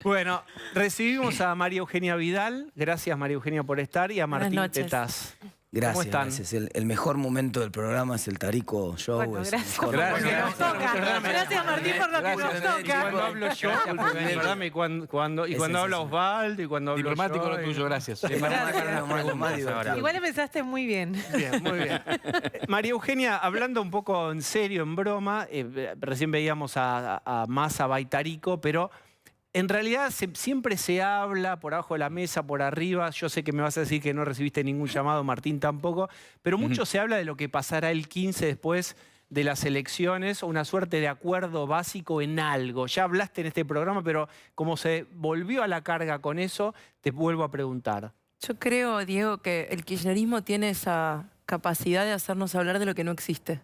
Bueno, recibimos a María Eugenia Vidal. Gracias, María Eugenia, por estar. Y a Martín Tetaz. Gracias, ¿Cómo están? gracias. El mejor momento del programa es el Tarico Show. Bueno, gracias por lo que nos toca. Gracias, Martín, por lo que nos toca. Cuando hablo yo, perdóname, y cuando habla Osvaldo, y cuando hablo diplomático yo, lo tuyo, gracias. Igual empezaste muy bien. Bien, muy bien. María Eugenia, hablando un poco en serio, en broma, recién veíamos a Massa Baitarico, pero en realidad siempre se habla por abajo de la mesa, por arriba. Yo sé que me vas a decir que no recibiste ningún llamado, Martín tampoco, pero mucho se habla de lo que pasará el 15 después de las elecciones, una suerte de acuerdo básico en algo. Ya hablaste en este programa, pero como se volvió a la carga con eso, te vuelvo a preguntar. Yo creo, Diego, que el kirchnerismo tiene esa capacidad de hacernos hablar de lo que no existe.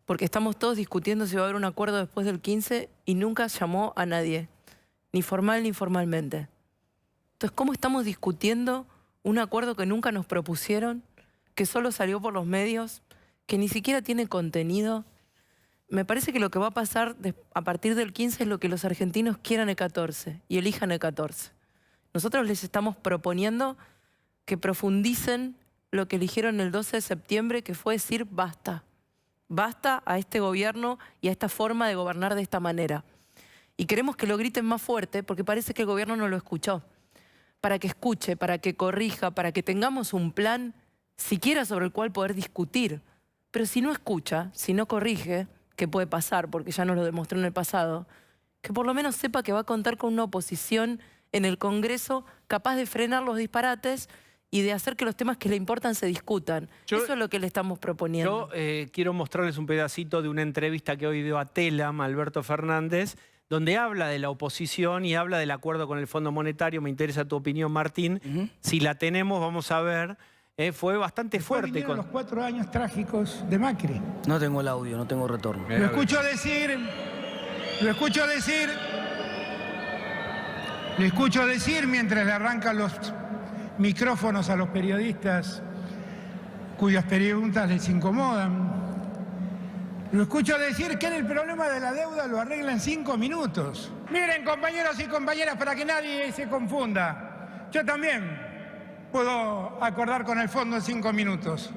Porque estamos todos discutiendo si va a haber un acuerdo después del 15 y nunca llamó a nadie, ni formal ni informalmente. Entonces, ¿cómo estamos discutiendo un acuerdo que nunca nos propusieron, que solo salió por los medios, que ni siquiera tiene contenido? Me parece que lo que va a pasar a partir del 15 es lo que los argentinos quieran el 14 y elijan el 14. Nosotros les estamos proponiendo que profundicen lo que eligieron el 12 de septiembre, que fue decir basta. Basta a este gobierno y a esta forma de gobernar de esta manera. Y queremos que lo griten más fuerte porque parece que el gobierno no lo escuchó. Para que escuche, para que corrija, para que tengamos un plan siquiera sobre el cual poder discutir. Pero si no escucha, si no corrige, que puede pasar porque ya nos lo demostró en el pasado, que por lo menos sepa que va a contar con una oposición en el Congreso capaz de frenar los disparates y de hacer que los temas que le importan se discutan. Eso es lo que le estamos proponiendo. Yo quiero mostrarles un pedacito de una entrevista que hoy dio a Telam, Alberto Fernández, donde habla de la oposición y habla del acuerdo con el Fondo Monetario. Me interesa tu opinión, Martín. Si la tenemos, vamos a ver. Fue bastante fuerte. Los 4 años trágicos de Macri. No tengo el audio, no tengo retorno. Lo escucho decir mientras le arrancan los micrófonos a los periodistas cuyas preguntas les incomodan. Lo escucho decir que el problema de la deuda lo arregla en 5 minutos. Miren, compañeros y compañeras, para que nadie se confunda, yo también puedo acordar con el fondo en 5 minutos.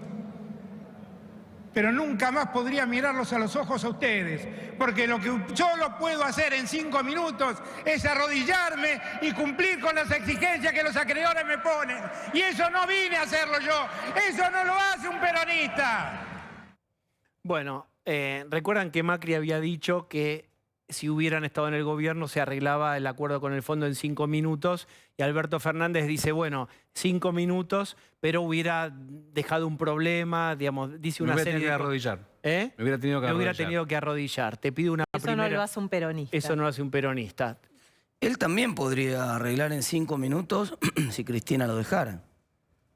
Pero nunca más podría mirarlos a los ojos a ustedes, porque lo que yo lo puedo hacer en 5 minutos es arrodillarme y cumplir con las exigencias que los acreedores me ponen. Y eso no vine a hacerlo yo, eso no lo hace un peronista. Bueno, recuerdan que Macri había dicho que si hubieran estado en el gobierno se arreglaba el acuerdo con el fondo en 5 minutos y Alberto Fernández dice, bueno, 5 minutos, pero hubiera dejado un problema, digamos, dice una serie de... Me hubiera tenido que arrodillar. Te pido una primera... Eso no lo hace un peronista. Eso no lo hace un peronista. Él también podría arreglar en 5 minutos si Cristina lo dejara.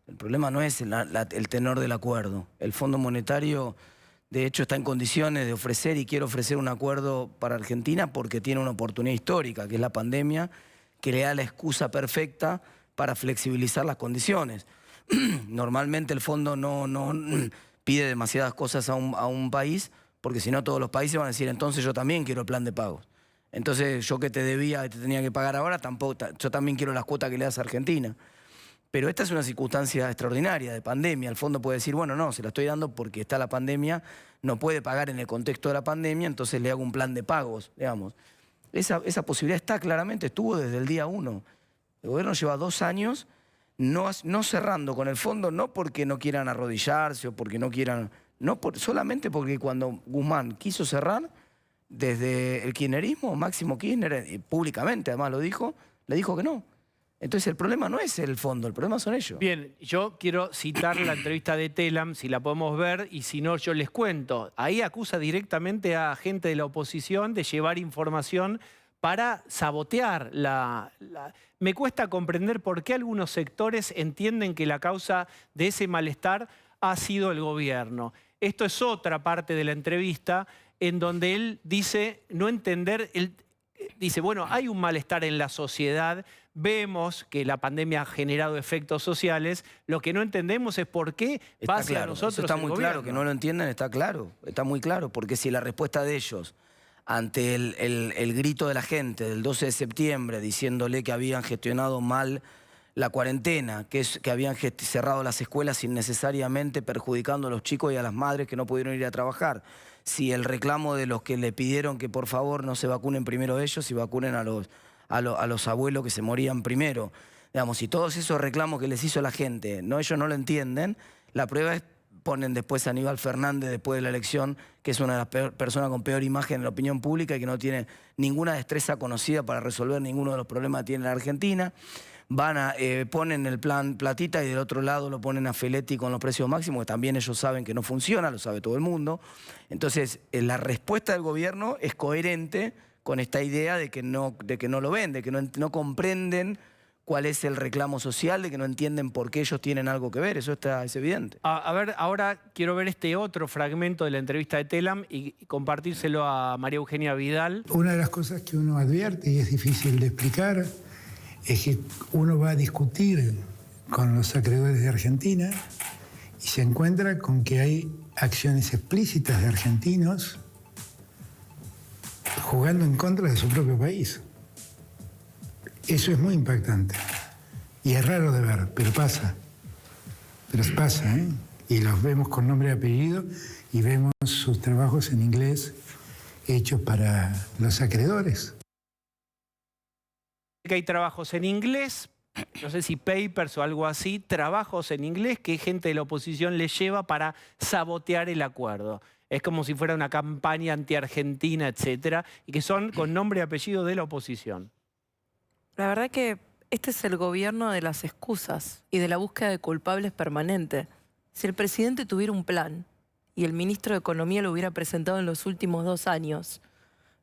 El problema no es el tenor del acuerdo. El Fondo Monetario... De hecho, está en condiciones de ofrecer y quiere ofrecer un acuerdo para Argentina porque tiene una oportunidad histórica, que es la pandemia, que le da la excusa perfecta para flexibilizar las condiciones. Normalmente el fondo no pide demasiadas cosas a un país, porque si no todos los países van a decir, entonces yo también quiero el plan de pagos. Entonces yo que te debía y te tenía que pagar ahora, yo también quiero las cuotas que le das a Argentina. Pero esta es una circunstancia extraordinaria de pandemia. El fondo puede decir, bueno, no, se la estoy dando porque está la pandemia, no puede pagar en el contexto de la pandemia, entonces le hago un plan de pagos, digamos. Esa posibilidad está claramente, estuvo desde el día 1. El gobierno lleva 2 años no cerrando con el fondo, no porque no quieran arrodillarse o porque no quieran, solamente porque cuando Guzmán quiso cerrar, desde el kirchnerismo, Máximo Kirchner, y públicamente además lo dijo, le dijo que no. Entonces el problema no es el fondo, el problema son ellos. Bien, yo quiero citar la entrevista de Telam, si la podemos ver, y si no yo les cuento. Ahí acusa directamente a gente de la oposición de llevar información para sabotear Me cuesta comprender por qué algunos sectores entienden que la causa de ese malestar ha sido el gobierno. Esto es otra parte de la entrevista en donde él dice no entender... Dice, bueno, hay un malestar en la sociedad, vemos que la pandemia ha generado efectos sociales, lo que no entendemos es por qué va hacia nosotros. Eso está muy claro, que no lo entienden, está claro, está muy claro, porque si la respuesta de ellos ante el grito de la gente del 12 de septiembre diciéndole que habían gestionado mal la cuarentena, que habían cerrado las escuelas innecesariamente perjudicando a los chicos y a las madres que no pudieron ir a trabajar. Si el reclamo de los que le pidieron que por favor no se vacunen primero ellos y vacunen a los abuelos que se morían primero. Digamos, si todos esos reclamos que les hizo la gente, ellos no lo entienden, la prueba es ponen después a Aníbal Fernández después de la elección, que es una de las personas con peor imagen en la opinión pública y que no tiene ninguna destreza conocida para resolver ninguno de los problemas que tiene la Argentina. Ponen el plan platita y del otro lado lo ponen a Feletti con los precios máximos, que también ellos saben que no funciona, lo sabe todo el mundo. Entonces, la respuesta del gobierno es coherente con esta idea de que no lo ven, de que no comprenden cuál es el reclamo social, de que no entienden por qué ellos tienen algo que ver. Eso es evidente. A ver, ahora quiero ver este otro fragmento de la entrevista de Telam y compartírselo a María Eugenia Vidal. Una de las cosas que uno advierte, y es difícil de explicar, es que uno va a discutir con los acreedores de Argentina y se encuentra con que hay acciones explícitas de argentinos jugando en contra de su propio país. Eso es muy impactante. Y es raro de ver, pero pasa. Pero pasa, ¿eh? Y los vemos con nombre y apellido y vemos sus trabajos en inglés hechos para los acreedores. Que hay trabajos en inglés, no sé si papers o algo así, trabajos en inglés que gente de la oposición le lleva para sabotear el acuerdo. Es como si fuera una campaña anti-argentina, etcétera, y que son con nombre y apellido de la oposición. La verdad que este es el gobierno de las excusas y de la búsqueda de culpables permanente. Si el presidente tuviera un plan y el ministro de Economía lo hubiera presentado en los últimos 2 años,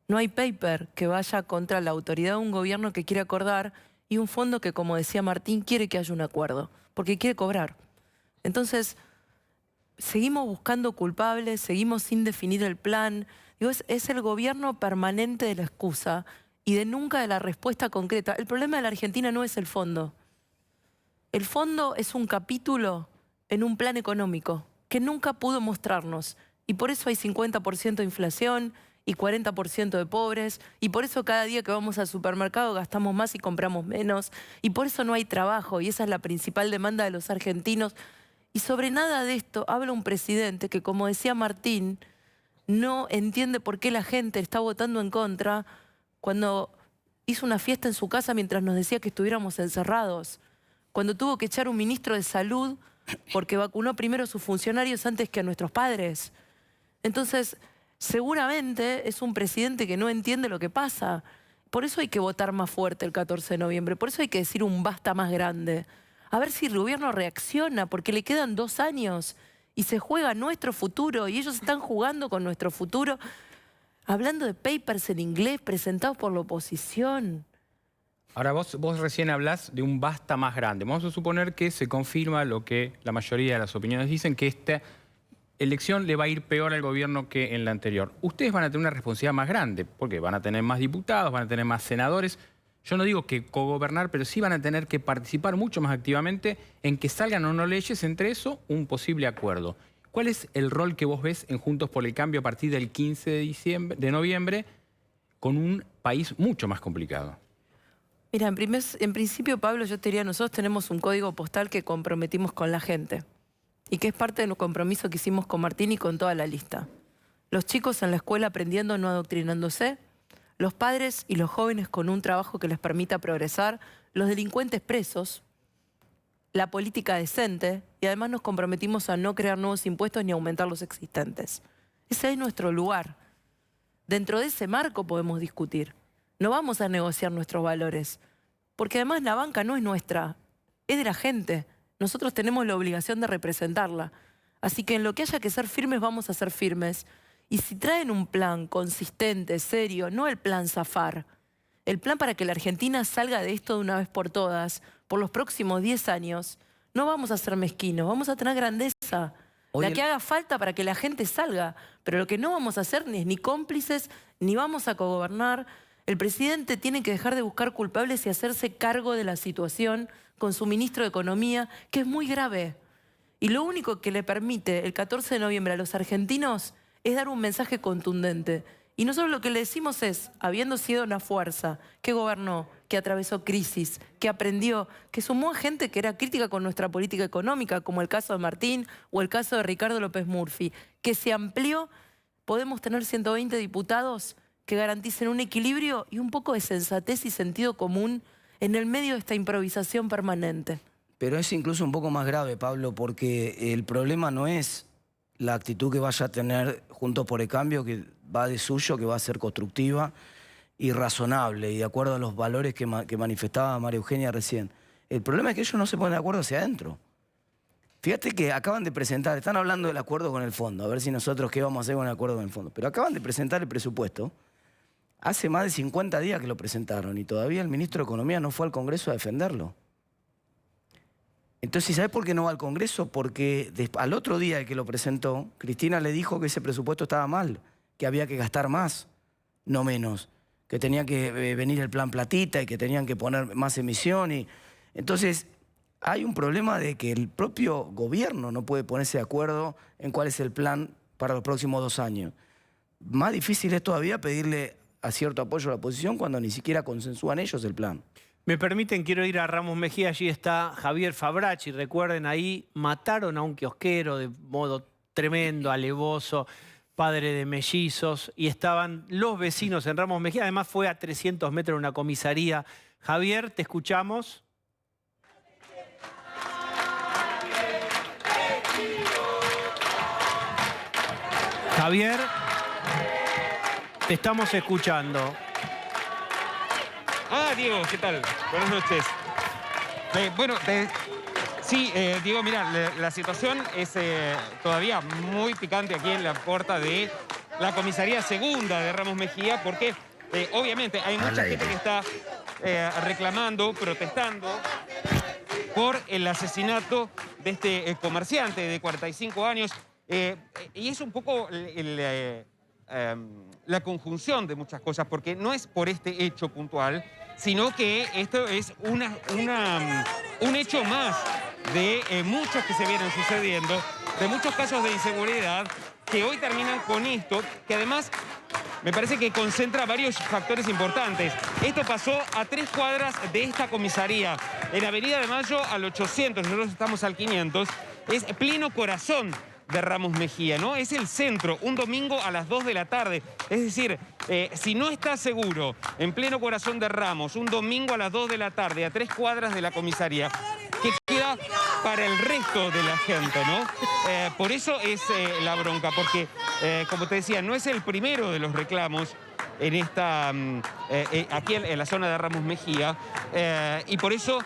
no hay paper que vaya contra la autoridad de un gobierno que quiere acordar y un fondo que, como decía Martín, quiere que haya un acuerdo, porque quiere cobrar. Entonces, seguimos buscando culpables, seguimos sin definir el plan. Digo, es el gobierno permanente de la excusa y de nunca de la respuesta concreta. El problema de la Argentina no es el fondo. El fondo es un capítulo en un plan económico que nunca pudo mostrarnos. Y por eso hay 50% de inflación y 40% de pobres. Y por eso cada día que vamos al supermercado gastamos más y compramos menos. Y por eso no hay trabajo. Y esa es la principal demanda de los argentinos. Y sobre nada de esto habla un presidente que, como decía Martín, no entiende por qué la gente está votando en contra cuando hizo una fiesta en su casa mientras nos decía que estuviéramos encerrados, cuando tuvo que echar un ministro de salud porque vacunó primero a sus funcionarios antes que a nuestros padres. Entonces, seguramente es un presidente que no entiende lo que pasa. Por eso hay que votar más fuerte el 14 de noviembre, por eso hay que decir un basta más grande. A ver si el gobierno reacciona, porque le quedan 2 años y se juega nuestro futuro y ellos están jugando con nuestro futuro. Hablando de papers en inglés presentados por la oposición. Ahora vos recién hablás de un basta más grande. Vamos a suponer que se confirma lo que la mayoría de las opiniones dicen, que esta elección le va a ir peor al gobierno que en la anterior. Ustedes van a tener una responsabilidad más grande, porque van a tener más diputados, van a tener más senadores. Yo no digo que cogobernar, pero sí van a tener que participar mucho más activamente en que salgan o no leyes, entre eso un posible acuerdo. ¿Cuál es el rol que vos ves en Juntos por el Cambio a partir del 15 de noviembre con un país mucho más complicado? Mira, en principio, Pablo, yo te diría, nosotros tenemos un código postal que comprometimos con la gente y que es parte del compromiso que hicimos con Martín y con toda la lista. Los chicos en la escuela aprendiendo, no adoctrinándose, los padres y los jóvenes con un trabajo que les permita progresar, los delincuentes presos, la política decente, y además nos comprometimos a no crear nuevos impuestos ni aumentar los existentes. Ese es nuestro lugar. Dentro de ese marco podemos discutir. No vamos a negociar nuestros valores, porque además la banca no es nuestra, es de la gente. Nosotros tenemos la obligación de representarla. Así que en lo que haya que ser firmes, vamos a ser firmes. Y si traen un plan consistente, serio, no el plan zafar, el plan para que la Argentina salga de esto de una vez por todas, por los próximos 10 años, no vamos a ser mezquinos, vamos a tener grandeza, la que haga falta para que la gente salga. Pero lo que no vamos a hacer es ni cómplices, ni vamos a cogobernar. El presidente tiene que dejar de buscar culpables y hacerse cargo de la situación con su ministro de Economía, que es muy grave. Y lo único que le permite el 14 de noviembre a los argentinos es dar un mensaje contundente. Y nosotros lo que le decimos es, habiendo sido una fuerza que gobernó, que atravesó crisis, que aprendió, que sumó a gente que era crítica con nuestra política económica, como el caso de Martín o el caso de Ricardo López Murphy, que se amplió, podemos tener 120 diputados que garanticen un equilibrio y un poco de sensatez y sentido común en el medio de esta improvisación permanente. Pero es incluso un poco más grave, Pablo, porque el problema no es la actitud que vaya a tener Juntos por el Cambio, que va de suyo, que va a ser constructiva y razonable, y de acuerdo a los valores que manifestaba María Eugenia recién. El problema es que ellos no se ponen de acuerdo hacia adentro. Fíjate que acaban de presentar, están hablando del acuerdo con el fondo, a ver si nosotros qué vamos a hacer con el acuerdo con el fondo, pero acaban de presentar el presupuesto. Hace más de 50 días que lo presentaron y todavía el ministro de Economía no fue al Congreso a defenderlo. Entonces, ¿sabes por qué no va al Congreso? Porque al otro día que lo presentó, Cristina le dijo que ese presupuesto estaba mal, que había que gastar más, no menos, que tenía que venir el plan platita y que tenían que poner más emisión. Entonces, hay un problema de que el propio gobierno no puede ponerse de acuerdo en cuál es el plan para los próximos 2 años. Más difícil es todavía pedirle a cierto apoyo a la oposición cuando ni siquiera consensúan ellos el plan. Me permiten, quiero ir a Ramos Mejía, allí está Javier Fabracci, recuerden, ahí mataron a un kiosquero de modo tremendo, alevoso, padre de mellizos, y estaban los vecinos en Ramos Mejía, además fue a 300 metros de una comisaría. Javier, te escuchamos. Javier, te estamos escuchando. Diego, ¿qué tal? Buenas noches. Diego, mira, la situación es todavía muy picante aquí en la puerta de la comisaría segunda de Ramos Mejía, porque obviamente hay mucha gente que está reclamando, protestando por el asesinato de este comerciante de 45 años. Y es un poco la conjunción de muchas cosas, porque no es por este hecho puntual, sino que esto es un hecho más de muchos que se vienen sucediendo, de muchos casos de inseguridad que hoy terminan con esto, que además me parece que concentra varios factores importantes. Esto pasó a 3 cuadras de esta comisaría, en Avenida de Mayo al 800, nosotros estamos al 500, es pleno corazón de Ramos Mejía, ¿no? Es el centro, un domingo a las 2 de la tarde. Es decir, si no estás seguro, en pleno corazón de Ramos, un domingo a las 2 de la tarde, a 3 cuadras de la comisaría, ¿qué queda para el resto de la gente, no? Por eso es la bronca, porque, como te decía, no es el primero de los reclamos en esta, aquí en la zona de Ramos Mejía, y por eso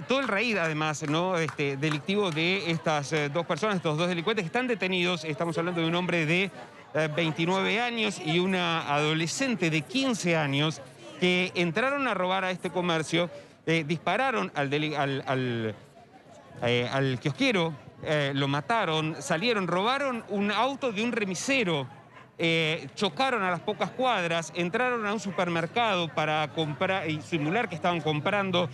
todo el raíz, además, ¿no? Delictivo de estas 2 personas, estos 2 delincuentes que están detenidos. Estamos hablando de un hombre de 29 años y una adolescente de 15 años que entraron a robar a este comercio, dispararon al kiosquero, lo mataron, salieron, robaron un auto de un remisero, chocaron a las pocas cuadras, entraron a un supermercado para comprar y simular que estaban comprando,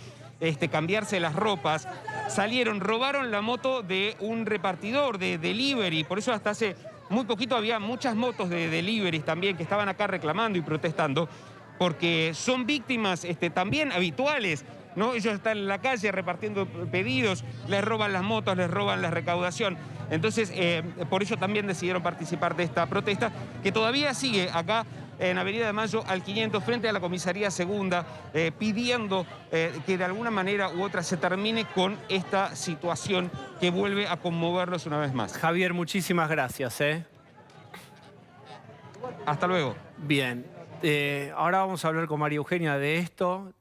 cambiarse las ropas, salieron, robaron la moto de un repartidor de delivery, por eso hasta hace muy poquito había muchas motos de delivery también que estaban acá reclamando y protestando, porque son víctimas también habituales, ¿no? Ellos están en la calle repartiendo pedidos, les roban las motos, les roban la recaudación. Entonces, por eso también decidieron participar de esta protesta, que todavía sigue acá en Avenida de Mayo al 500, frente a la comisaría segunda, pidiendo que de alguna manera u otra se termine con esta situación que vuelve a conmoverlos una vez más. Javier, muchísimas gracias. Hasta luego. Bien, ahora vamos a hablar con María Eugenia de esto.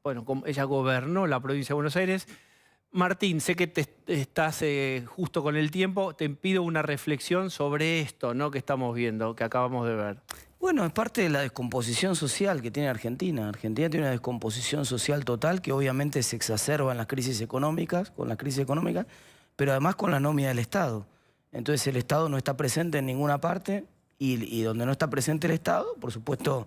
Bueno, ella gobernó la provincia de Buenos Aires. Martín, sé que estás justo con el tiempo. Te pido una reflexión sobre esto, ¿no? Que estamos viendo, que acabamos de ver. Bueno, es parte de la descomposición social que tiene Argentina. Argentina tiene una descomposición social total que obviamente se exacerba en las crisis económicas, con la crisis económica, pero además con la nómina del Estado. Entonces el Estado no está presente en ninguna parte y donde no está presente el Estado, por supuesto,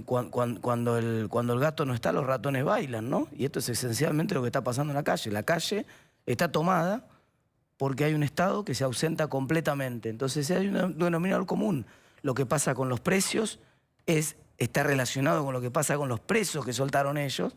cuando el gato no está, los ratones bailan, ¿no? Y esto es esencialmente lo que está pasando en la calle. La calle está tomada porque hay un Estado que se ausenta completamente. Entonces hay un denominador común. Lo que pasa con los precios está relacionado con lo que pasa con los presos que soltaron ellos,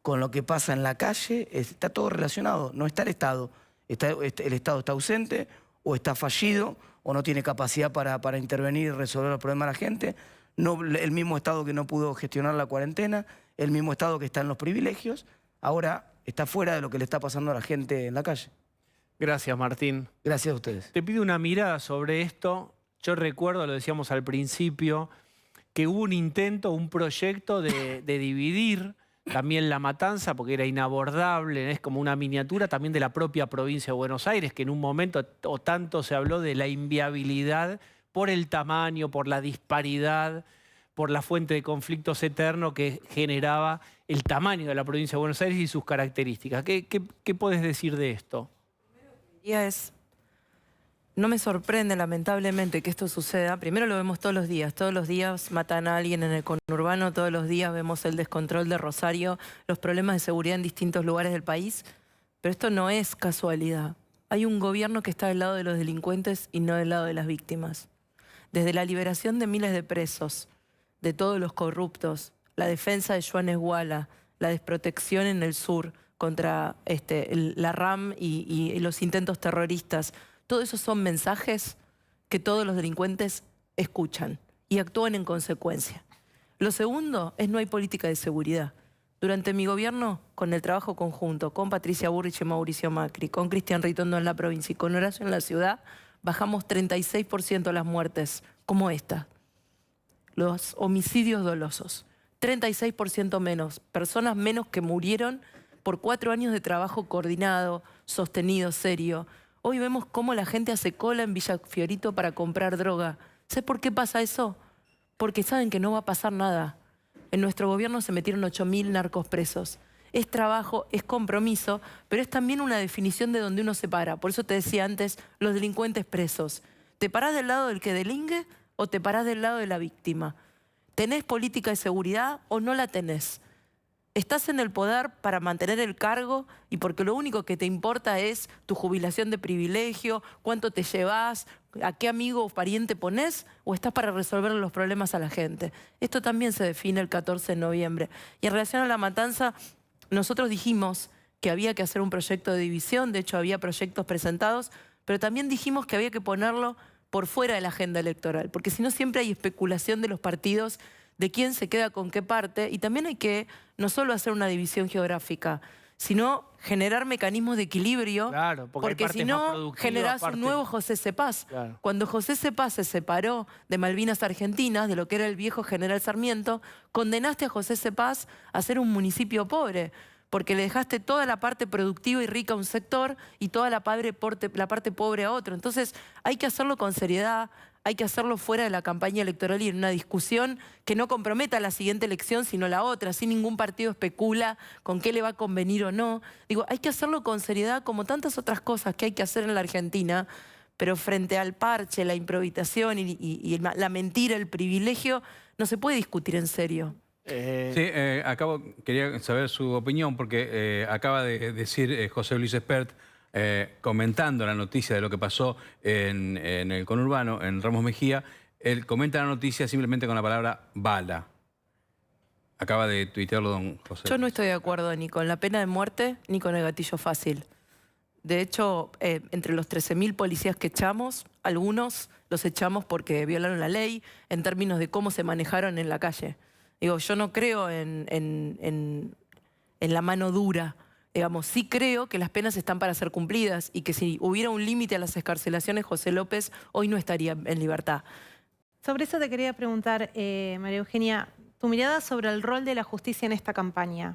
con lo que pasa en la calle, está todo relacionado. No está el Estado. El Estado está ausente o está fallido o no tiene capacidad para intervenir y resolver los problemas de la gente. No, el mismo Estado que no pudo gestionar la cuarentena, el mismo Estado que está en los privilegios, ahora está fuera de lo que le está pasando a la gente en la calle. Gracias, Martín. Gracias a ustedes. Te pido una mirada sobre esto. Yo recuerdo, lo decíamos al principio, que hubo un intento, un proyecto de dividir también La Matanza, porque era inabordable, es como una miniatura también de la propia provincia de Buenos Aires, que en un momento o tanto se habló de la inviabilidad por el tamaño, por la disparidad, por la fuente de conflictos eterno que generaba el tamaño de la provincia de Buenos Aires y sus características. ¿Qué podés decir de esto? No me sorprende, lamentablemente, que esto suceda. Primero lo vemos todos los días matan a alguien en el conurbano, todos los días vemos el descontrol de Rosario, los problemas de seguridad en distintos lugares del país, pero esto no es casualidad. Hay un gobierno que está del lado de los delincuentes y no del lado de las víctimas. Desde la liberación de miles de presos, de todos los corruptos, la defensa de Joan Esguala, la desprotección en el sur contra la RAM y los intentos terroristas, todo eso son mensajes que todos los delincuentes escuchan y actúan en consecuencia. Lo segundo es no hay política de seguridad. Durante mi gobierno, con el trabajo conjunto, con Patricia Bullrich y Mauricio Macri, con Cristian Ritondo en la provincia y con Horacio en la ciudad, bajamos 36% las muertes, como esta. Los homicidios dolosos. 36% menos. Personas menos que murieron por 4 años de trabajo coordinado, sostenido, serio. Hoy vemos cómo la gente hace cola en Villa Fiorito para comprar droga. ¿Sabes por qué pasa eso? Porque saben que no va a pasar nada. En nuestro gobierno se metieron 8.000 narcos presos. Es trabajo, es compromiso, pero es también una definición de donde uno se para. Por eso te decía antes, los delincuentes presos. ¿Te parás del lado del que delinque o te parás del lado de la víctima? ¿Tenés política de seguridad o no la tenés? Estás en el poder para mantener el cargo y porque lo único que te importa es tu jubilación de privilegio, cuánto te llevas, a qué amigo o pariente ponés, o estás para resolver los problemas a la gente. Esto también se define el 14 de noviembre. Y en relación a La Matanza, nosotros dijimos que había que hacer un proyecto de división, de hecho había proyectos presentados, pero también dijimos que había que ponerlo por fuera de la agenda electoral, porque si no siempre hay especulación de los partidos de quién se queda con qué parte, y también hay que no solo hacer una división geográfica, sino generar mecanismos de equilibrio, claro, porque si no generás un nuevo José Cepaz. Claro. Cuando José Cepaz se separó de Malvinas Argentinas, de lo que era el viejo General Sarmiento, condenaste a José Cepaz a ser un municipio pobre, porque le dejaste toda la parte productiva y rica a un sector y toda la parte pobre a otro. Entonces hay que hacerlo con seriedad, hay que hacerlo fuera de la campaña electoral y en una discusión que no comprometa la siguiente elección, sino la otra. Así ningún partido especula con qué le va a convenir o no. Digo, hay que hacerlo con seriedad como tantas otras cosas que hay que hacer en la Argentina, pero frente al parche, la improvisación y la mentira, el privilegio, no se puede discutir en serio. Quería saber su opinión porque acaba de decir José Luis Espert, comentando la noticia de lo que pasó en el conurbano, en Ramos Mejía, él comenta la noticia simplemente con la palabra bala. Acaba de tuitearlo don José. Yo no estoy de acuerdo ni con la pena de muerte ni con el gatillo fácil. De hecho, entre los 13.000 policías que echamos, algunos los echamos porque violaron la ley en términos de cómo se manejaron en la calle. Digo, yo no creo en la mano dura. Digamos, sí creo que las penas están para ser cumplidas y que si hubiera un límite a las excarcelaciones, José López hoy no estaría en libertad. Sobre eso te quería preguntar, María Eugenia, tu mirada sobre el rol de la justicia en esta campaña.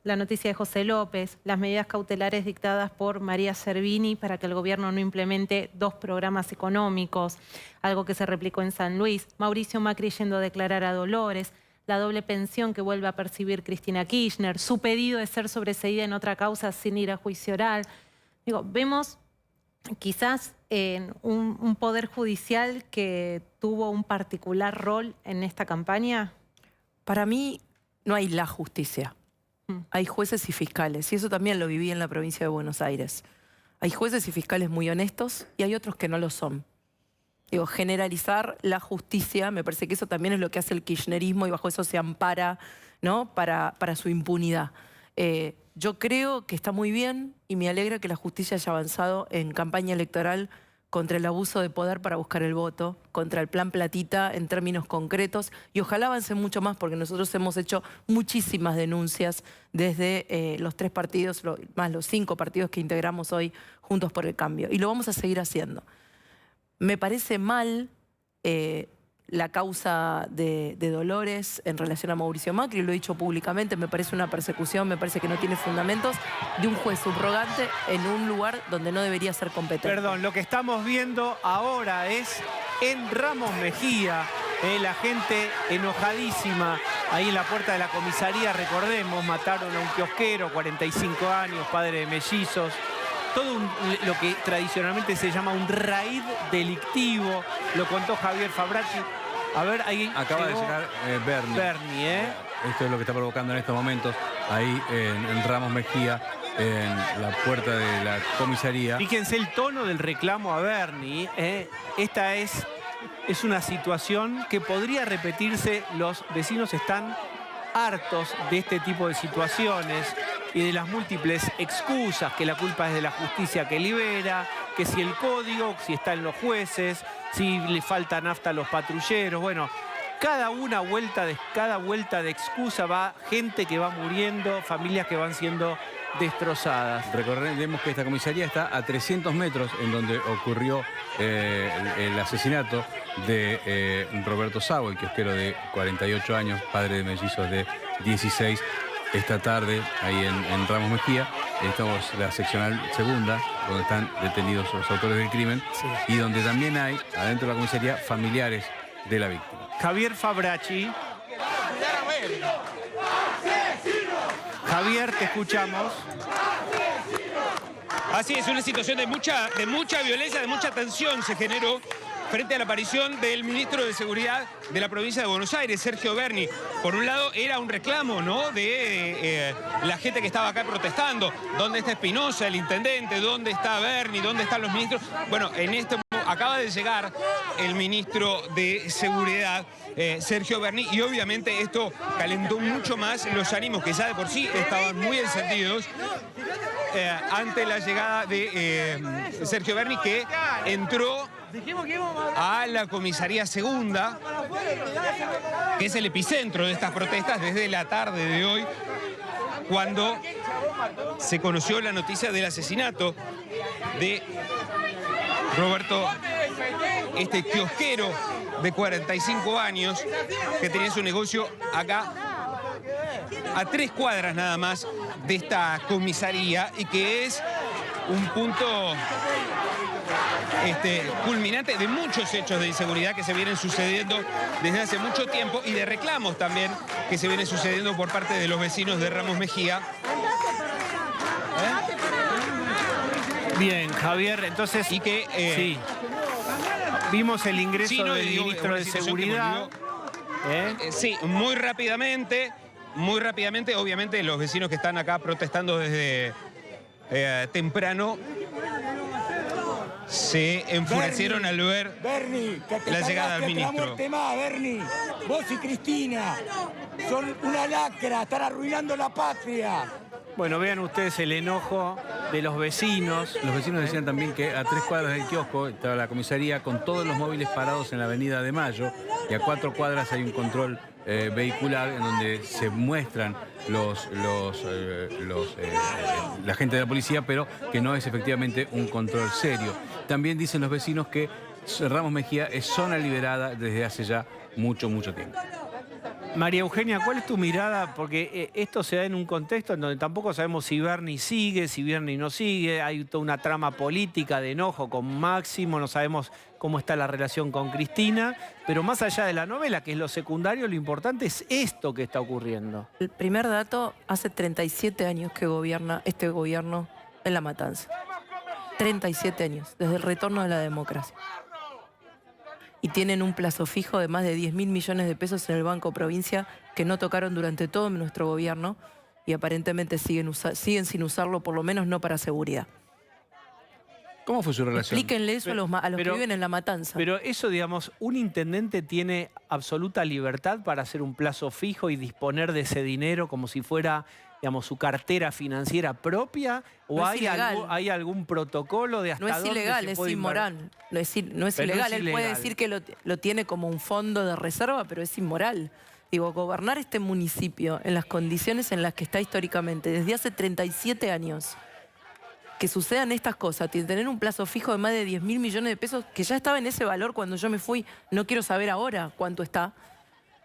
La noticia de José López, las medidas cautelares dictadas por María Servini para que el gobierno no implemente 2 programas económicos, algo que se replicó en San Luis, Mauricio Macri yendo a declarar a Dolores, la doble pensión que vuelve a percibir Cristina Kirchner, su pedido de ser sobreseída en otra causa sin ir a juicio oral. Digo, vemos quizás un poder judicial que tuvo un particular rol en esta campaña. Para mí no hay la justicia. Hay jueces y fiscales, y eso también lo viví en la provincia de Buenos Aires. Hay jueces y fiscales muy honestos y hay otros que no lo son. Digo, generalizar la justicia, me parece que eso también es lo que hace el kirchnerismo y bajo eso se ampara, ¿no? para su impunidad. Yo creo que está muy bien y me alegra que la justicia haya avanzado en campaña electoral contra el abuso de poder para buscar el voto, contra el plan Platita en términos concretos, y ojalá avance mucho más porque nosotros hemos hecho muchísimas denuncias desde los 3 partidos, más los 5 partidos que integramos hoy Juntos por el Cambio, y lo vamos a seguir haciendo. Me parece mal la causa de Dolores en relación a Mauricio Macri, lo he dicho públicamente, me parece una persecución, me parece que no tiene fundamentos, de un juez subrogante en un lugar donde no debería ser competente. Perdón, lo que estamos viendo ahora es en Ramos Mejía, la gente enojadísima ahí en la puerta de la comisaría, recordemos, mataron a un kiosquero, 45 años, padre de mellizos. Todo lo que tradicionalmente se llama un raid delictivo, lo contó Javier Fabracci. A ver, ahí acaba de llegar Bernie. Esto es lo que está provocando en estos momentos, ahí en Ramos Mejía, en la puerta de la comisaría. Fíjense el tono del reclamo a Bernie. Esta es una situación que podría repetirse. Los vecinos están hartos de este tipo de situaciones y de las múltiples excusas, que la culpa es de la justicia que libera, que si el código, si está en los jueces, si le falta nafta a los patrulleros. Bueno, cada vuelta de excusa va gente que va muriendo, familias que van siendo destrozadas. Recordemos que esta comisaría está a 300 metros en donde ocurrió el asesinato de Roberto Sago, el kiosquero de 48 años, padre de mellizos de 16. Esta tarde, ahí en Ramos Mejía, estamos la seccional segunda, donde están detenidos los autores del crimen, y donde también hay, adentro de la comisaría, familiares de la víctima. Javier Fabracci. Javier, te escuchamos. Así es, una situación de mucha violencia, de mucha tensión se generó frente a la aparición del ministro de Seguridad de la provincia de Buenos Aires, Sergio Berni. Por un lado, era un reclamo, ¿no?, de la gente que estaba acá protestando. ¿Dónde está Espinosa, el intendente? ¿Dónde está Berni? ¿Dónde están los ministros? Bueno, en este momento acaba de llegar el ministro de Seguridad, Sergio Berni, y obviamente esto calentó mucho más los ánimos, que ya de por sí estaban muy encendidos ante la llegada de Sergio Berni, que entró a la comisaría segunda, que es el epicentro de estas protestas desde la tarde de hoy, cuando se conoció la noticia del asesinato de Roberto, este kiosquero de 45 años, que tenía su negocio acá a 3 cuadras nada más de esta comisaría, y que es un punto culminante de muchos hechos de inseguridad que se vienen sucediendo desde hace mucho tiempo, y de reclamos también que se vienen sucediendo por parte de los vecinos de Ramos Mejía. Bien, Javier, entonces... Y que... sí. Vimos el ingreso del ministro de Seguridad. Sí, muy rápidamente, obviamente los vecinos que están acá protestando desde temprano se enfurecieron al ver la llegada del ministro. Muerte más, Berni. Vos y Cristina son una lacra, están arruinando la patria. Bueno, vean ustedes el enojo de los vecinos. Los vecinos decían también que a 3 cuadras del kiosco estaba la comisaría con todos los móviles parados en la avenida de Mayo, y a 4 cuadras hay un control vehicular en donde se muestran la gente de la policía, pero que no es efectivamente un control serio. También dicen los vecinos que Ramos Mejía es zona liberada desde hace ya mucho tiempo. María Eugenia, ¿cuál es tu mirada? Porque esto se da en un contexto en donde tampoco sabemos si Berni sigue, si Berni no sigue. Hay toda una trama política de enojo con Máximo, no sabemos cómo está la relación con Cristina. Pero más allá de la novela, que es lo secundario, lo importante es esto que está ocurriendo. El primer dato, hace 37 años que gobierna este gobierno en La Matanza. 37 años, desde el retorno de la democracia. Y tienen un plazo fijo de más de 10.000 millones de pesos en el Banco Provincia que no tocaron durante todo nuestro gobierno, y aparentemente siguen sin usarlo, por lo menos no para seguridad. ¿Cómo fue su relación? Explíquenle eso a los que viven en La Matanza. Pero eso, digamos, un intendente tiene absoluta libertad para hacer un plazo fijo y disponer de ese dinero como si fuera, digamos, su cartera financiera propia, o No es ilegal. hay algún protocolo de hasta No es dónde ilegal, se es puede inmoral. No es Pero ilegal. no es Él puede ilegal. decir que lo tiene como un fondo de reserva, pero es inmoral. Digo, gobernar este municipio en las condiciones en las que está históricamente, desde hace 37 años, que sucedan estas cosas, tener un plazo fijo de más de 10.000 millones de pesos, que ya estaba en ese valor cuando yo me fui, no quiero saber ahora cuánto está,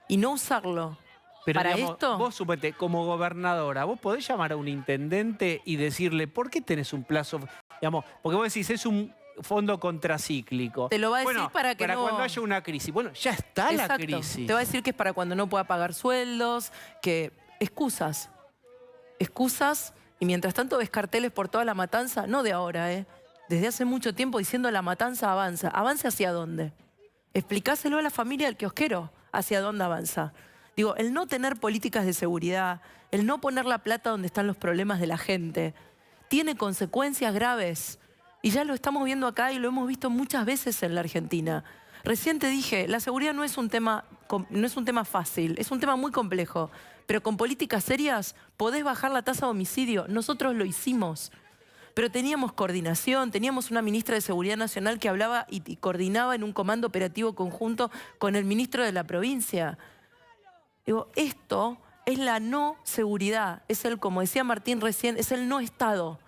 y no usarlo Pero, para digamos, esto. vos, suponete, como gobernadora, vos podés llamar a un intendente y decirle, ¿por qué tenés un plazo? Digamos, porque vos decís, es un fondo contracíclico. Te lo va a decir Bueno, para que no... cuando haya una crisis. Bueno, ya está la Exacto. crisis. Te va a decir que es para cuando no pueda pagar sueldos, que excusas. Excusas, y mientras tanto ves carteles por toda La Matanza, no de ahora, desde hace mucho tiempo diciendo La Matanza avanza. ¿Avanza hacia dónde? Explicáselo a la familia del kiosquero hacia dónde avanza. Digo, el no tener políticas de seguridad, el no poner la plata donde están los problemas de la gente, tiene consecuencias graves. Y ya lo estamos viendo acá y lo hemos visto muchas veces en la Argentina. Recién te dije, la seguridad no es un tema fácil, es un tema muy complejo. Pero con políticas serias podés bajar la tasa de homicidio. Nosotros lo hicimos. Pero teníamos coordinación, teníamos una ministra de Seguridad Nacional que hablaba y coordinaba en un comando operativo conjunto con el ministro de la provincia. Digo, esto es la no seguridad, es el, como decía Martín recién, es el no Estado.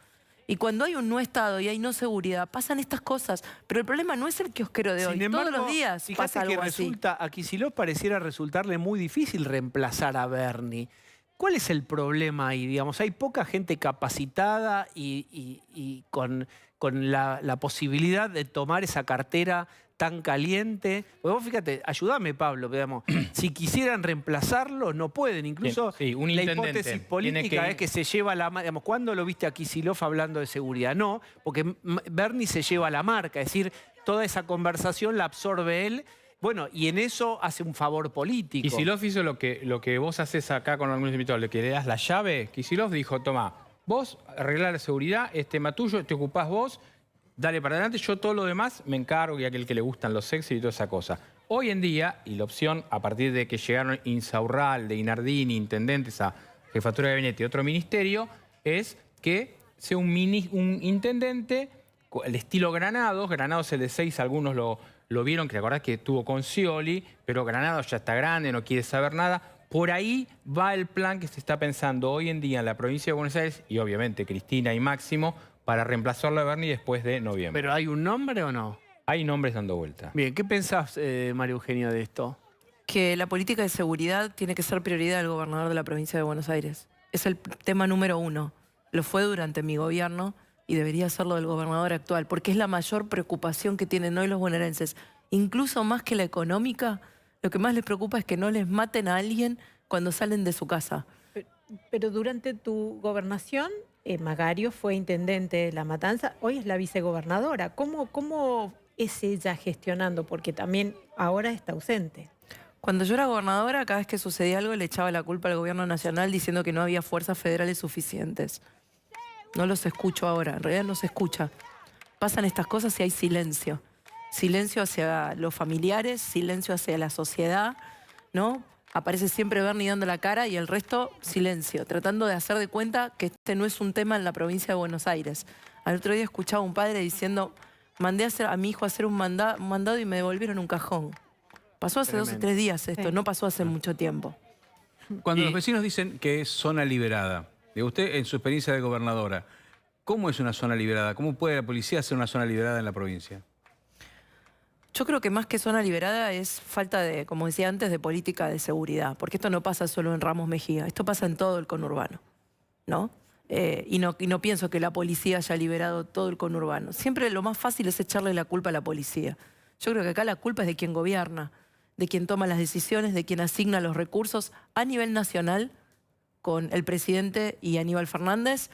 Y cuando hay un no Estado y hay no seguridad, pasan estas cosas. Pero el problema no es el kiosquero de hoy. Sin embargo, todos los días fíjate pasa que algo así. a Kicillof pareciera resultarle muy difícil reemplazar a Bernie. ¿Cuál es el problema ahí? Digamos, hay poca gente capacitada y con la posibilidad de tomar esa cartera tan caliente. Porque vos fíjate, ayúdame, Pablo, digamos, si quisieran reemplazarlo, no pueden. Incluso Bien, sí, un la intendente hipótesis tiene política que- es que se lleva la... Digamos, ¿cuándo lo viste a Kicillof hablando de seguridad? No, porque Bernie se lleva la marca, es decir, toda esa conversación la absorbe él. Bueno, y en eso hace un favor político. Kicillof hizo lo que vos haces acá con algunos invitados, que le das la llave. Kicillof dijo, toma, vos arreglá la seguridad, es tema tuyo, te ocupás vos, dale para adelante, yo todo lo demás me encargo, y a aquel que le gustan los sexos y toda esa cosa. Hoy en día, y la opción, a partir de que llegaron Insaurralde, Inardini, intendentes a jefatura de gabinete y otro ministerio, es que sea un intendente, el estilo Granados. Granados el de 6, algunos lo vieron, que te acordás que estuvo con Scioli, pero Granados ya está grande, no quiere saber nada. Por ahí va el plan que se está pensando hoy en día en la provincia de Buenos Aires, y obviamente Cristina y Máximo, para reemplazarlo a Bernie después de noviembre. ¿Pero hay un nombre o no? Hay nombres dando vuelta. Bien, ¿qué pensás, María Eugenia, de esto? Que la política de seguridad tiene que ser prioridad del gobernador de la provincia de Buenos Aires. Es el tema número 1. Lo fue durante mi gobierno y debería serlo del gobernador actual, porque es la mayor preocupación que tienen hoy los bonaerenses. Incluso más que la económica, lo que más les preocupa es que no les maten a alguien cuando salen de su casa. Pero durante tu gobernación, Magario fue intendente de La Matanza, hoy es la vicegobernadora. ¿Cómo es ella gestionando? Porque también ahora está ausente. Cuando yo era gobernadora, cada vez que sucedía algo le echaba la culpa al gobierno nacional diciendo que no había fuerzas federales suficientes. No los escucho ahora, en realidad no se escucha. Pasan estas cosas y hay silencio. Silencio hacia los familiares, silencio hacia la sociedad, ¿no? Aparece siempre Bernie dando la cara y el resto, silencio, tratando de hacer de cuenta que este no es un tema en la provincia de Buenos Aires. Al otro día escuchaba a un padre diciendo, mandé a mi hijo a hacer un mandado y me devolvieron un cajón. Pasó hace 2 o 3 días esto, Sí. no pasó hace mucho tiempo. Cuando los vecinos dicen que es zona liberada, de usted en su experiencia de gobernadora, ¿cómo es una zona liberada? ¿Cómo puede la policía hacer una zona liberada en la provincia? Yo creo que más que zona liberada es falta de, como decía antes, de política de seguridad. Porque esto no pasa solo en Ramos Mejía, esto pasa en todo el conurbano, ¿no? Y no pienso que la policía haya liberado todo el conurbano. Siempre lo más fácil es echarle la culpa a la policía. Yo creo que acá la culpa es de quien gobierna, de quien toma las decisiones, de quien asigna los recursos a nivel nacional con el presidente y Aníbal Fernández,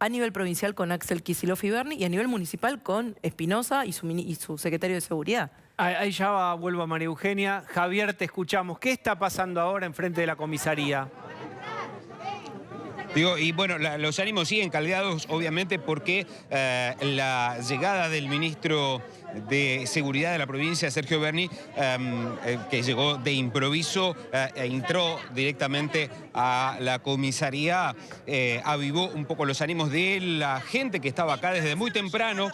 a nivel provincial con Axel Kicillof y Bernie, y a nivel municipal con Espinosa y su secretario de Seguridad. Ahí ya vuelvo a María Eugenia. Javier, te escuchamos. ¿Qué está pasando ahora enfrente de la comisaría? Digo, y bueno, los ánimos siguen caldeados, obviamente, porque la llegada del ministro de Seguridad de la provincia, Sergio Berni, que llegó de improviso e entró directamente a la comisaría, avivó un poco los ánimos de la gente que estaba acá desde muy temprano,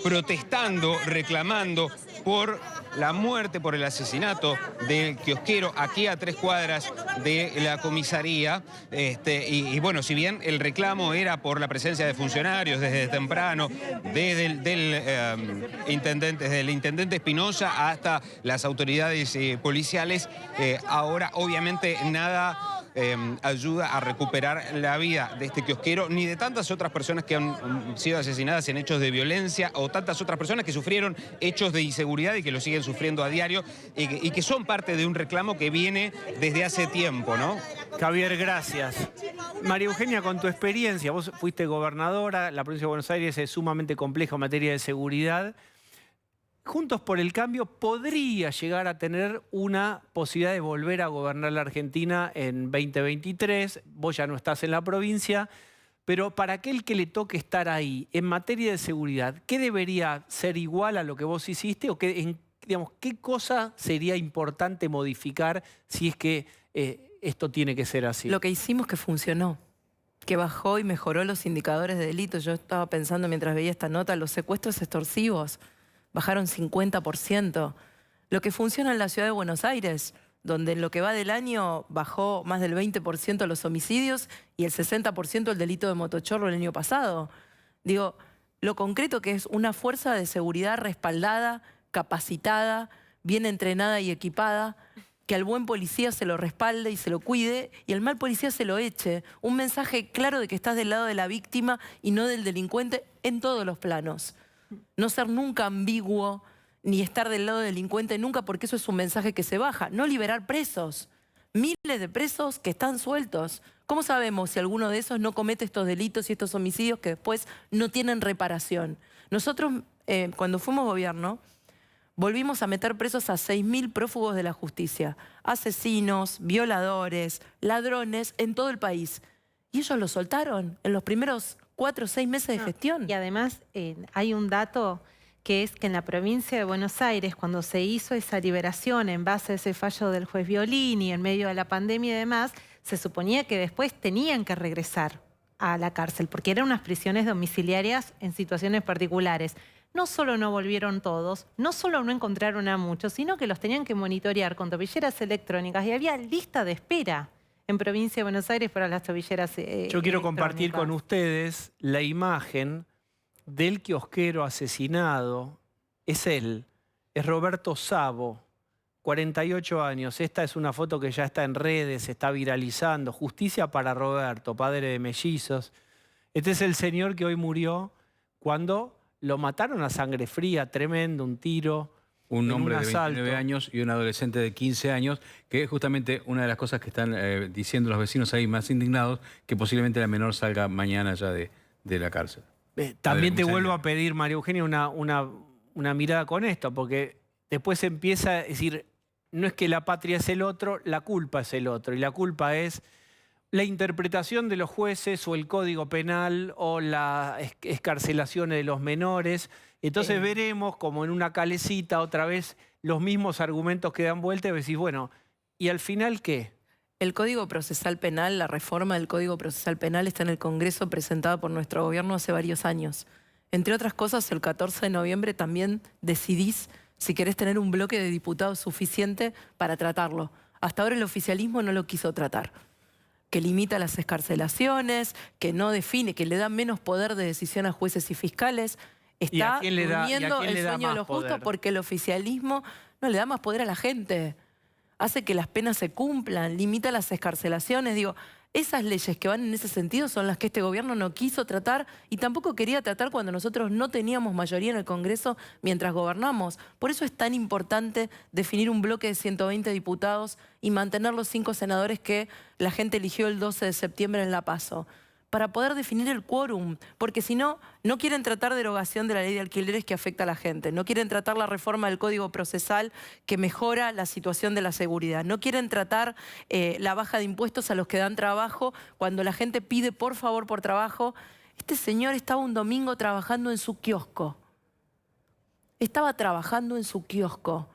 protestando, reclamando por la muerte, por el asesinato del kiosquero aquí a 3 cuadras de la comisaría. Y bueno, si bien el reclamo era por la presencia de funcionarios desde temprano, desde el intendente Espinosa hasta las autoridades policiales, ahora obviamente nada ayuda a recuperar la vida de este kiosquero, ni de tantas otras personas que han sido asesinadas en hechos de violencia, o tantas otras personas que sufrieron hechos de inseguridad y que lo siguen sufriendo a diario, y que son parte de un reclamo que viene desde hace tiempo, ¿no? Javier, gracias. María Eugenia, con tu experiencia, vos fuiste gobernadora, la provincia de Buenos Aires es sumamente compleja en materia de seguridad. Juntos por el Cambio podría llegar a tener una posibilidad de volver a gobernar la Argentina en 2023. Vos ya no estás en la provincia, pero para aquel que le toque estar ahí, en materia de seguridad, ¿qué debería ser igual a lo que vos hiciste? ¿O qué cosa sería importante modificar si es que esto tiene que ser así? Lo que hicimos que funcionó, que bajó y mejoró los indicadores de delitos. Yo estaba pensando mientras veía esta nota, los secuestros extorsivos bajaron 50%. Lo que funciona en la ciudad de Buenos Aires, donde en lo que va del año bajó más del 20% los homicidios y el 60% el delito de motochorro el año pasado. Digo, lo concreto que es una fuerza de seguridad respaldada, capacitada, bien entrenada y equipada, que al buen policía se lo respalde y se lo cuide y al mal policía se lo eche. Un mensaje claro de que estás del lado de la víctima y no del delincuente en todos los planos. No ser nunca ambiguo, ni estar del lado del delincuente nunca, porque eso es un mensaje que se baja. No liberar presos. Miles de presos que están sueltos. ¿Cómo sabemos si alguno de esos no comete estos delitos y estos homicidios que después no tienen reparación? Nosotros, cuando fuimos gobierno, volvimos a meter presos a 6.000 prófugos de la justicia. Asesinos, violadores, ladrones en todo el país. Y ellos los soltaron en los primeros 4 o 6 meses de gestión. Y además hay un dato que es que en la provincia de Buenos Aires, cuando se hizo esa liberación en base a ese fallo del juez Violini en medio de la pandemia y demás, se suponía que después tenían que regresar a la cárcel, porque eran unas prisiones domiciliarias en situaciones particulares. No solo no volvieron todos, no solo no encontraron a muchos, sino que los tenían que monitorear con tobilleras electrónicas y había lista de espera en provincia de Buenos Aires para las tobilleras Yo quiero compartir con ustedes la imagen del kiosquero asesinado. Es él, es Roberto Savo, 48 años. Esta es una foto que ya está en redes, se está viralizando. Justicia para Roberto, padre de mellizos. Este es el señor que hoy murió cuando lo mataron a sangre fría, tremendo, un tiro. Un hombre de 29 años y un adolescente de 15 años, que es justamente una de las cosas que están diciendo los vecinos ahí más indignados, que posiblemente la menor salga mañana ya de la cárcel. También te vuelvo a pedir, María Eugenia, una mirada con esto, porque después empieza a decir, no es que la patria es el otro, la culpa es el otro, y la culpa es la interpretación de los jueces o el Código Penal o las excarcelaciones de los menores. Entonces veremos como en una calecita otra vez los mismos argumentos que dan vuelta y decís, bueno, ¿y al final qué? El Código Procesal Penal, la reforma del Código Procesal Penal está en el Congreso presentada por nuestro gobierno hace varios años. Entre otras cosas, el 14 de noviembre también decidís si querés tener un bloque de diputados suficiente para tratarlo. Hasta ahora el oficialismo no lo quiso tratar. Que limita las excarcelaciones, que no define, que le da menos poder de decisión a jueces y fiscales. Está durmiendo el sueño de lo justo porque el oficialismo no le da más poder a la gente. Hace que las penas se cumplan, limita las excarcelaciones. Digo, esas leyes que van en ese sentido son las que este gobierno no quiso tratar y tampoco quería tratar cuando nosotros no teníamos mayoría en el Congreso mientras gobernamos. Por eso es tan importante definir un bloque de 120 diputados y mantener los 5 senadores que la gente eligió el 12 de septiembre en La Paso. para poder definir el quórum, porque si no, no quieren tratar derogación de la ley de alquileres que afecta a la gente, no quieren tratar la reforma del Código Procesal que mejora la situación de la seguridad, no quieren tratar la baja de impuestos a los que dan trabajo cuando la gente pide por favor por trabajo. Este señor estaba un domingo trabajando en su kiosco. Estaba trabajando en su kiosco,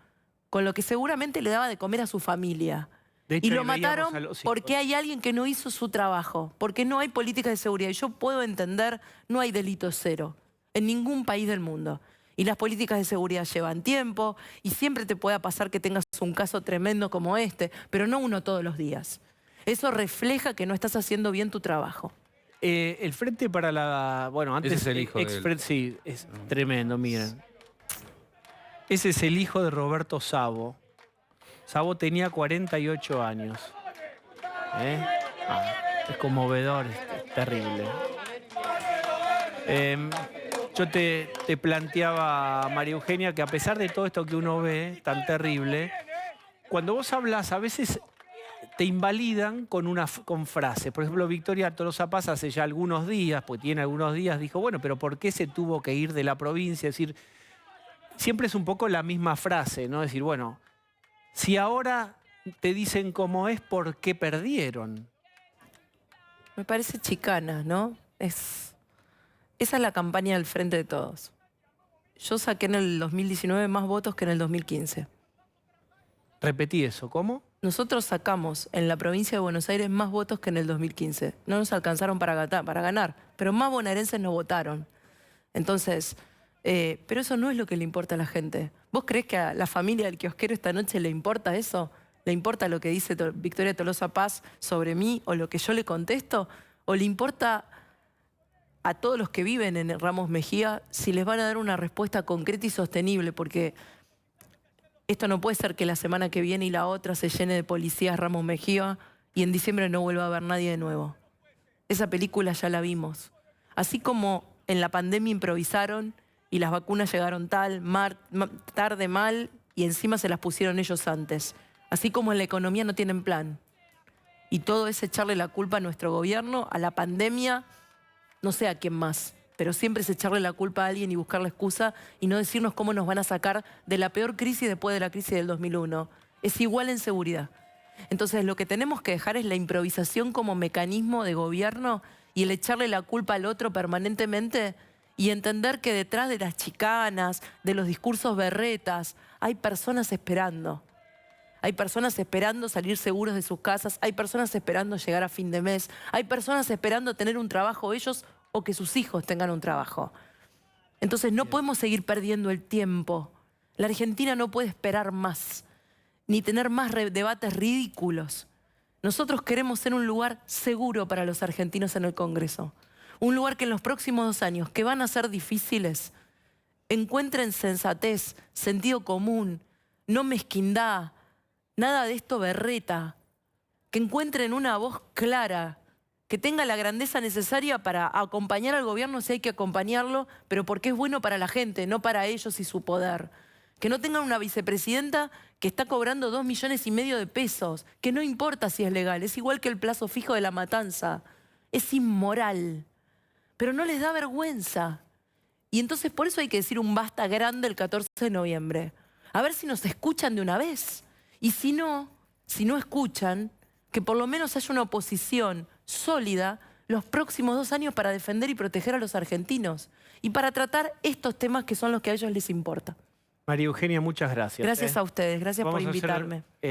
con lo que seguramente le daba de comer a su familia. De hecho, Y lo ahí veíamos a mataron los hijos. porque hay alguien que no hizo su trabajo, porque no hay política de seguridad. Y yo puedo entender, no hay delito cero en ningún país del mundo. Y las políticas de seguridad llevan tiempo y siempre te puede pasar que tengas un caso tremendo como este, pero no uno todos los días. Eso refleja que no estás haciendo bien tu trabajo. El Frente para la... Bueno, antes... Ese es el hijo del... Sí, es tremendo, miren. Ese es el hijo de Roberto Sabo. Sabo tenía 48 años. Es conmovedor, es terrible. Yo te planteaba, María Eugenia, que a pesar de todo esto que uno ve tan terrible, cuando vos hablas, a veces te invalidan con frases. Por ejemplo, Victoria Tolosa Paz hace ya algunos días, pues tiene algunos días, dijo, bueno, pero ¿por qué se tuvo que ir de la provincia? Es decir, siempre es un poco la misma frase, ¿no? Es decir, bueno, si ahora te dicen cómo es, ¿por qué perdieron? Me parece chicana, ¿no? Esa es la campaña del Frente de Todos. Yo saqué en el 2019 más votos que en el 2015. Repetí eso, ¿cómo? Nosotros sacamos en la provincia de Buenos Aires más votos que en el 2015. No nos alcanzaron para ganar, pero más bonaerenses no votaron. Entonces, pero eso no es lo que le importa a la gente. ¿Vos creés que a la familia del kiosquero esta noche le importa eso? ¿Le importa lo que dice Victoria Tolosa Paz sobre mí o lo que yo le contesto? ¿O le importa a todos los que viven en Ramos Mejía si les van a dar una respuesta concreta y sostenible? Porque esto no puede ser que la semana que viene y la otra se llene de policías Ramos Mejía y en diciembre no vuelva a ver nadie de nuevo. Esa película ya la vimos. Así como en la pandemia improvisaron y las vacunas llegaron tarde, mal, y encima se las pusieron ellos antes. Así como en la economía no tienen plan. Y todo es echarle la culpa a nuestro gobierno, a la pandemia, no sé a quién más, pero siempre es echarle la culpa a alguien y buscar la excusa y no decirnos cómo nos van a sacar de la peor crisis después de la crisis del 2001. Es igual en seguridad. Entonces lo que tenemos que dejar es la improvisación como mecanismo de gobierno y el echarle la culpa al otro permanentemente y entender que detrás de las chicanas, de los discursos berretas, hay personas esperando. Hay personas esperando salir seguros de sus casas, hay personas esperando llegar a fin de mes, hay personas esperando tener un trabajo ellos o que sus hijos tengan un trabajo. Entonces no podemos seguir perdiendo el tiempo. La Argentina no puede esperar más, ni tener más debates ridículos. Nosotros queremos ser un lugar seguro para los argentinos en el Congreso. Un lugar que en los próximos 2 años, que van a ser difíciles, encuentren sensatez, sentido común, no mezquindad, nada de esto berreta, que encuentren una voz clara, que tenga la grandeza necesaria para acompañar al gobierno si hay que acompañarlo, pero porque es bueno para la gente, no para ellos y su poder. Que no tengan una vicepresidenta que está cobrando 2,5 millones de pesos, que no importa si es legal, es igual que el plazo fijo de la matanza. Es inmoral, pero no les da vergüenza. Y entonces por eso hay que decir un basta grande el 14 de noviembre. A ver si nos escuchan de una vez. Y si no escuchan, que por lo menos haya una oposición sólida los próximos 2 años para defender y proteger a los argentinos y para tratar estos temas que son los que a ellos les importa. María Eugenia, muchas gracias. Gracias a ustedes, gracias por Vamos a hacer, invitarme.